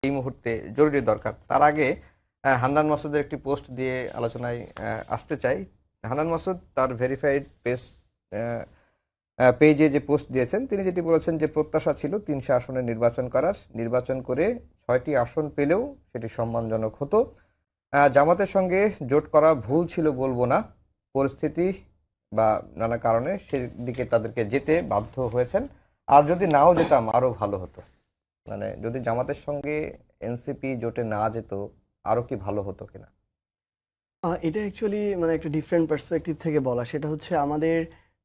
এই মুহূর্তে জরুরি দরকার। তার আগে হান্নান মাসুদের একটি পোস্ট দিয়ে আলোচনায় আসতে চাই। হান্নান মাসুদ তার ভেরিফাইড পেজে যে পোস্ট দিয়েছেন, তিনি যেটি বলেছেন যে প্রত্যাশা ছিল ৩০০ আসনে নির্বাচন করার, নির্বাচন করে ৬টি আসন পেলেও সেটি সম্মানজনক হতো। জামাতের সঙ্গে জোট করা ভুল ছিল বলবো না, পরিস্থিতি বা নানা কারণে সেদিকে তাদেরকে যেতে বাধ্য হয়েছেন। আর যদি নাও যেতাম আরো ভালো হতো। মানে যদি জামাতের সঙ্গে এনসিপি জোটে না যেত আরো কি ভালো হতো কিনা? এটা অ্যাকচুয়ালি মানে একটা ডিফারেন্ট পার্সপেক্টিভ থেকে বলা। সেটা হচ্ছে আমাদের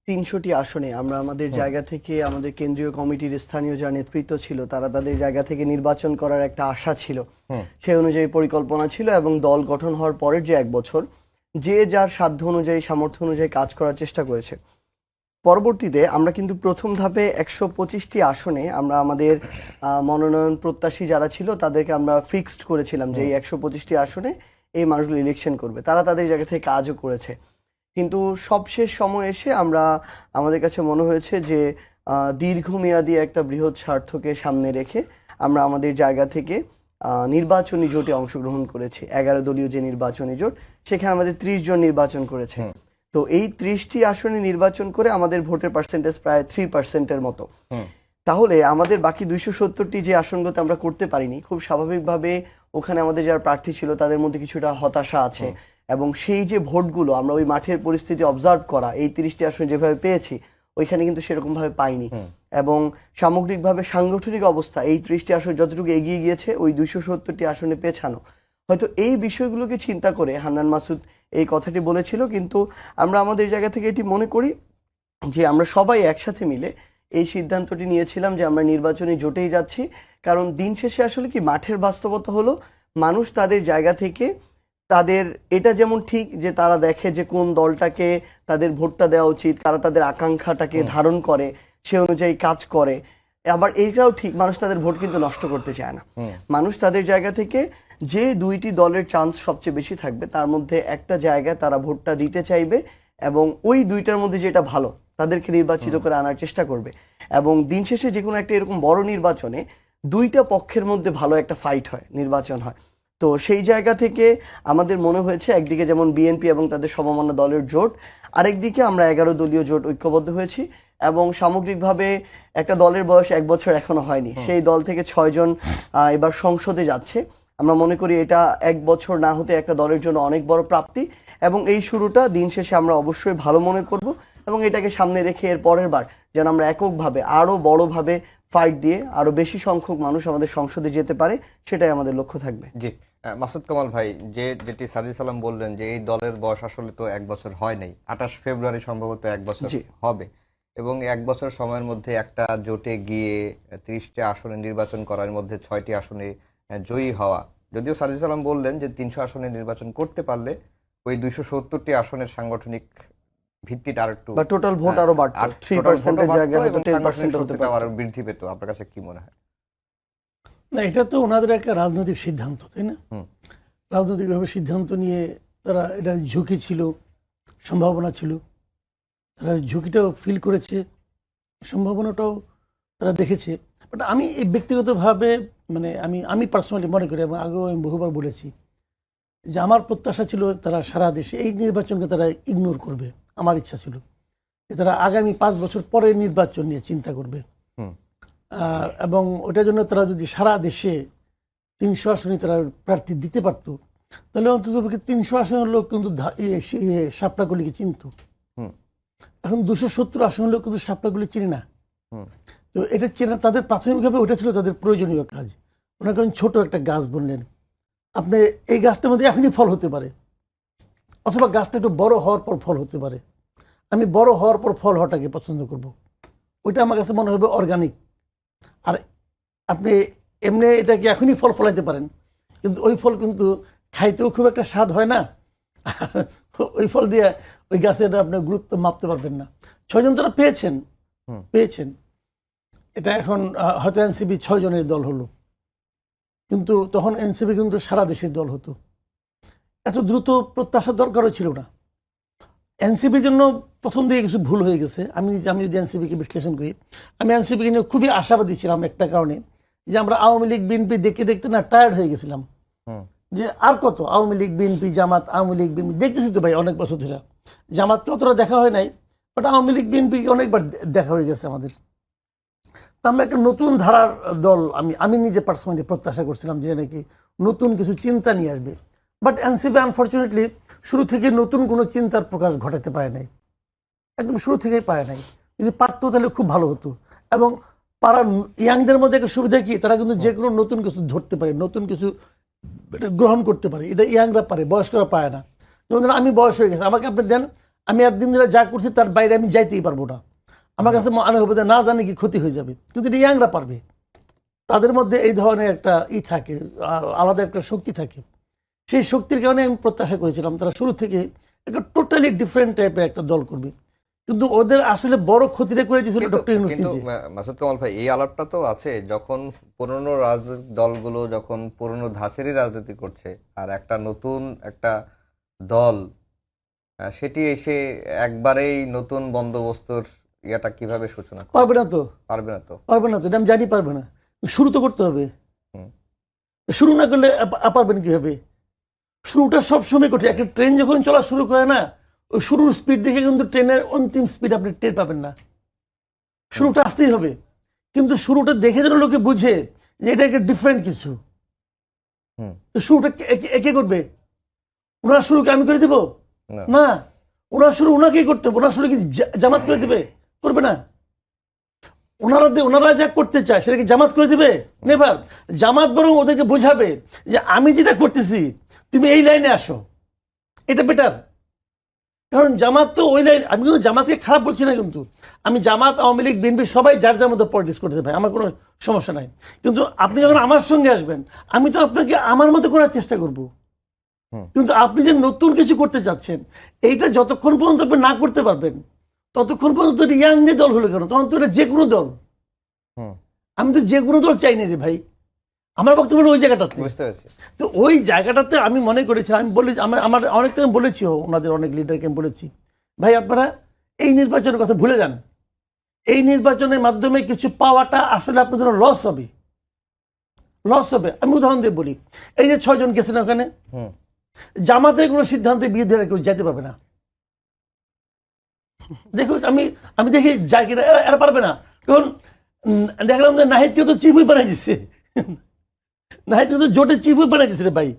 ৩০০টি আসনে আমরা আমাদের জায়গা থেকে আমাদের কেন্দ্রীয় কমিটির স্থানীয় যারা নেতৃত্ব ছিল তারা তাদের জায়গা থেকে নির্বাচন করার একটা আশা ছিল, সেই অনুযায়ী পরিকল্পনা ছিল এবং দল গঠন হওয়ার পরের যে ১ বছর যে যার সাধ্য অনুযায়ী সামর্থ্য অনুযায়ী কাজ করার চেষ্টা করেছে। পরবর্তীতে আমরা কিন্তু প্রথম ধাপে ১২৫টি আসনে আমরা আমাদের মনোনয়ন প্রত্যাশী যারা ছিল তাদেরকে আমরা ফিক্সড করেছিলাম যে এই ১২৫টি আসনে এই মানুষগুলো ইলেকশন করবে। তারা তাদের জায়গা থেকে কাজও করেছে, কিন্তু সবশেষ সময় এসে আমাদের কাছে মনে হয়েছে যে দীর্ঘমেয়াদী একটা বৃহৎ স্বার্থকে সামনে রেখে আমরা আমাদের জায়গা থেকে নির্বাচনী জোটে অংশগ্রহণ করেছি। ১১ দলীয় যে নির্বাচনী জোট, সেখানে আমাদের ৩০ জন নির্বাচন করেছে। তো এই ৩০টি আসনে নির্বাচন করে আমাদের ভোটের পার্সেন্টেজ প্রায় 3%-এর মতো। তাহলে আমাদের বাকি ২৭০টি যে আসনগুলোতে আমরা করতে পারিনি, খুব স্বাভাবিকভাবে ওখানে আমাদের যারা প্রার্থী ছিল তাদের মধ্যে কিছুটা হতাশা আছে এবং সেই যে ভোটগুলো আমরা ওই মাঠের পরিস্থিতি অবজার্ভ করা এই ৩০টি আসনে যেভাবে পেয়েছি ওইখানে কিন্তু সেরকম ভাবে পাইনি। এবং সামগ্রিকভাবে সাংগঠনিক অবস্থা এই ৩০টি আসন যতটুকু এগিয়ে গিয়েছে ওই ২৭০টি আসনে পেছানো। হয়তো এই বিষয়গুলোকে চিন্তা করে হান্নান মাসুদ এই কথাটি বলেছিল, কিন্তু আমরা আমাদের জায়গা থেকে এটি মনে করি যে আমরা সবাই একসাথে মিলে এই সিদ্ধান্তটি নিয়েছিলাম যে আমরা নির্বাচনী জোটেই যাচ্ছি। কারণ দিন শেষে আসলে কি মাঠের বাস্তবতা হলো মানুষ তাদের জায়গা থেকে তাদের এটা যেমন ঠিক যে তারা দেখে যে কোন দলটাকে তাদের ভোটটা দেওয়া উচিত, তারা তাদের আকাঙ্ক্ষাটাকে ধারণ করে সে অনুযায়ী কাজ করে। আবার এইটাও ঠিক মানুষ তাদের ভোট কিন্তু নষ্ট করতে চায় না। মানুষ তাদের জায়গা থেকে যে দুইটি দলের চান্স সবচেয়ে বেশি থাকবে তার মধ্যে একটা জায়গায় তারা ভোটটা দিতে চাইবে এবং ওই দুইটার মধ্যে যেটা ভালো তাদেরকে নির্বাচিত করে আনার চেষ্টা করবে। এবং দিন শেষে যে কোনো একটা এরকম বড় নির্বাচনে দুইটা পক্ষের মধ্যে ভালো একটা ফাইট হয়, নির্বাচন হয়। তো সেই জায়গা থেকে আমাদের মনে হয়েছে একদিকে যেমন বিএনপি এবং তাদের সমমনা দলের জোট, আরেকদিকে আমরা ১১ দলীয় জোট ঐক্যবদ্ধ হয়েছি এবং সামগ্রিকভাবে একটা দলের বয়স ১ বছর এখনো হয়নি, সেই দল থেকে ৬ জন এবার সংসদে যাচ্ছে। আমরা মনে করি এটা ১ বছর না হতে একটা দলের জন্য অনেক বড় প্রাপ্তি এবং এই শুরুটা দিন শেষে আমরা অবশ্যই ভালো মনে করব এবং এটাকে সামনে রেখে এর পরের বার যেন আমরা এককভাবে আরো বড়ভাবে ফাইট দিয়ে আরো বেশি সংখ্যক মানুষ আমাদের সংসদে যেতে পারে, সেটাই আমাদের লক্ষ্য থাকবে। জি, মাসুদ কামাল ভাই, যেটি সাজিদ সালাম বললেন যে এই দলের বয়স আসলে তো ১ বছর হয় নাই, ২৮ ফেব্রুয়ারি সম্ভবত ১ বছর হবে এবং ১ বছর সময়ের মধ্যে একটা জোটে গিয়ে ৩০টি আসনে নির্বাচন করার মধ্যে ৬টি আসনে জয়ী হওয়া। যদিও সাজিদ সালাম বললেন যে ৩০০ আসনে নির্বাচন করতে পারলে ওই ২৭০টি আসনের সাংগঠনিক ভিত্তিটা আরেকটু বা টোটাল ভোট আরো বাড়তো, 3% এর জায়গায় হয়তো 10% হতে পারতো, আরো বৃদ্ধি পেত। আপনার কাছে কি মনে হয়? না, এটা তো ওনাদের একটা রাজনৈতিক সিদ্ধান্ত, তাই না? রাজনৈতিকভাবে সিদ্ধান্ত নিয়ে তারা এটা ঝুঁকি ছিল, সম্ভাবনা ছিল, তারা ঝুঁকিটাও ফিল করেছে, সম্ভাবনাটাও তারা দেখেছে। বাট আমি এই ব্যক্তিগতভাবে মানে আমি পার্সোনালি মনে করি এবং আগেও আমি বহুবার বলেছি যে আমার প্রত্যাশা ছিল তারা সারা দেশে এই নির্বাচনকে তারা ইগনোর করবে। আমার ইচ্ছা ছিল যে তারা আগামী ৫ বছর পরে নির্বাচন নিয়ে চিন্তা করবে এবং ওটার জন্য তারা যদি সারা দেশে ৩০০ আসনে তারা প্রার্থী দিতে পারতো তাহলে অন্তত ৩০০ আসনের লোক কিন্তু শাপলাগুলিকে চিনত। এখন ২৭০ আসনের লোক কিন্তু শাপলাগুলি চিনি না। তো এটা চেনা তাদের প্রাথমিকভাবে ওটা ছিল তাদের প্রয়োজনীয় কাজ। ওনাকে ছোট একটা গাছ বললেন, আপনি এই গাছটার মধ্যে এখনই ফল হতে পারে অথবা গাছটা একটু বড় হওয়ার পর ফল হতে পারে। আমি বড় হওয়ার পর ফল হওয়াটাকে পছন্দ করব, ওইটা আমার কাছে মনে হবে অর্গানিক। আর আপনি এমনি এটাকে এখনই ফল ফলাইতে পারেন, কিন্তু ওই ফল কিন্তু খাইতেও খুব একটা স্বাদ হয় না, ওই ফল দিয়ে ওই গাছের আপনার গুরুত্ব মাপতে পারবেন না। ৬ জন তারা পেয়েছেন। এটা এখন হয়তো এনসিপি ৬ জনের দল হলো, কিন্তু তখন এনসিপি কিন্তু সারা দেশের দল হতো। এত দ্রুত প্রত্যাশার দরকারও ছিল না। এনসিপির জন্য প্রথম দিকে কিছু ভুল হয়ে গেছে। আমি যদি এনসিপিকে বিশ্লেষণ করি, আমি এনসিপিকে নিয়ে খুবই আশাবাদী ছিলাম একটা কারণে, যে আমরা আওয়ামী লীগ বিএনপি দেখতে দেখতে না টায়ার্ড হয়ে গেছিলাম, হুম যে আর কত আওয়ামী লীগ বিএনপি জামাত, আওয়ামী লীগ বিএনপি দেখতেছি তো ভাই অনেক বছর ধরে। জামাতকে অতটা দেখা হয় নাই, বাট আওয়ামী লীগ বিএনপি অনেকবার দেখা হয়ে গেছে আমাদের। তো আমরা একটা নতুন ধারার দল, আমি নিজে পার্সোনালি প্রত্যাশা করছিলাম যে নাকি নতুন কিছু চিন্তা নিয়ে আসবে, বাট এনসিপি আনফর্চুনেটলি শুরু থেকে নতুন কোনো চিন্তার প্রকাশ ঘটাতে পারে নাই, একদম শুরু থেকেই পারে নাই। যদি পারতো তাহলে খুব ভালো হতো। এবং পাড়ার ইয়াংদের মধ্যে একটা সুবিধা কি, তারা কিন্তু যে কোনো নতুন কিছু ধরতে পারে, নতুন কিছু এটা গ্রহণ করতে পারে, এটা ইয়াংরা পারে, বয়স্করা পায় না। যেমন ধরেন আমি বয়স হয়ে গেছে, আমাকে আপনি দেন, আমি একদিন ধরে যা করছি তার বাইরে আমি যাইতেই পারবো না, আমার কাছে মনে হবে না জানি কি ক্ষতি হয়ে যাবে, কিন্তু এটা ইয়াংরা পারবে। তাদের মধ্যে এই ধরনের একটা থাকে, আলাদা একটা শক্তি থাকে। সেই শক্তির কারণে আমি প্রত্যাশা করেছিলাম তারা শুরু থেকে একটা টোটালি ডিফারেন্ট টাইপের একটা দল করবে, কিন্তু ওদের আসলে বড় ক্ষতিটা করে দিয়েছিল ডক্টর ইউনূস কিন্তু নিজে। মাসুদ কামাল ভাই, এই আলাপটা তো আছে যখন পুরনো রাজনৈতিক দলগুলো যখন পুরনো ধাঁচেরই রাজনীতি করছে, আর একটা নতুন একটা দল সেটি এসে একবারেই নতুন বন্দোবস্তর ইয়াটা কিভাবে সূচনা করবে? পারবে না তো, পারবে না তো। পারবে না তো, এটা আমি জানি পারবে না। শুরু তো করতে হবে, হুম শুরু না করলে পারবেন কিভাবে? শুরুটা সবসময় কঠিন। একটা ট্রেন যখন চলা শুরু করে না, ওই শুরুর স্পিড দেখে কিন্তু ট্রেনের অন্তিম স্পিড আপনি টের পাবেন না। শুরুটা আসতেই হবে, কিন্তু শুরুটা দেখে যেন লোকে বুঝে যে এটা একটা ডিফারেন্ট কিছু। হুম তো শুরুটা কে করবে? ওনার শুরুকে আমি করে দিব না না, ওনার শুরু ওনাকেই করতে হবে। ওনার শুরু কি জামাত করে দিবে? করবে না। ওনারা যা করতে চায় সেটা কি জামাত করে দিবে? নেভার। জামাত বরং ওদেরকে বোঝাবে যে আমি যেটা করতেছি তুমি এই লাইনে আসো, এটা বেটার। কারণ জামাত তো ওই লাইন, আমি কিন্তু জামাতকে খারাপ বলছি না, কিন্তু আমি জামাত, আওয়ামী লীগ, বিএনপি সবাই যার যার মধ্যে পলিটিক্স করতে ভাই, আমার কোনো সমস্যা নাই। কিন্তু আপনি যখন আমার সঙ্গে আসবেন, আমি তো আপনাকে আমার মতো করার চেষ্টা করব। হুম কিন্তু আপনি যে নতুন কিছু করতে চাচ্ছেন, এইটা যতক্ষণ পর্যন্ত আপনি না করতে পারবেন ততক্ষণ পর্যন্ত ইয়াং যে দল হলো কেন, তখন তো এটা যে কোনো দল। হুম আমি তো যে কোনো দল চাই না রে ভাই, আমার বক্তব্য হলো ওই জায়গাটাতে। বুঝতে পারছি। তো ওই জায়গাটাতে আমি মনে করেছি, আমি বলি আমার অনেককে আমি বলেছি, ওনাদের অনেক লিডারকে আমি বলেছি, ভাই আপনারা এই নির্বাচনের কথা ভুলে যান। এই নির্বাচনের মাধ্যমে কিছু পাওয়াটা আসলে আপনাদের লস হবে, লস হবে। আমি উদাহরণ দিয়ে বলি, এই যে 6 জন গেছেন ওখানে, হুম জামাতের কোনো সিদ্ধান্তের বিরুদ্ধে কেউ যেতে পারবে না। দেখুন আমি দেখি যাই কিনা, এরা পারবে না। কারণ দেখলাম যে নাহিদকে তো চিফ হুইপ বানাই দিচ্ছে, নাহিদকে তো জোটের চিফ হুইপ বানাই দিচ্ছে রে ভাই।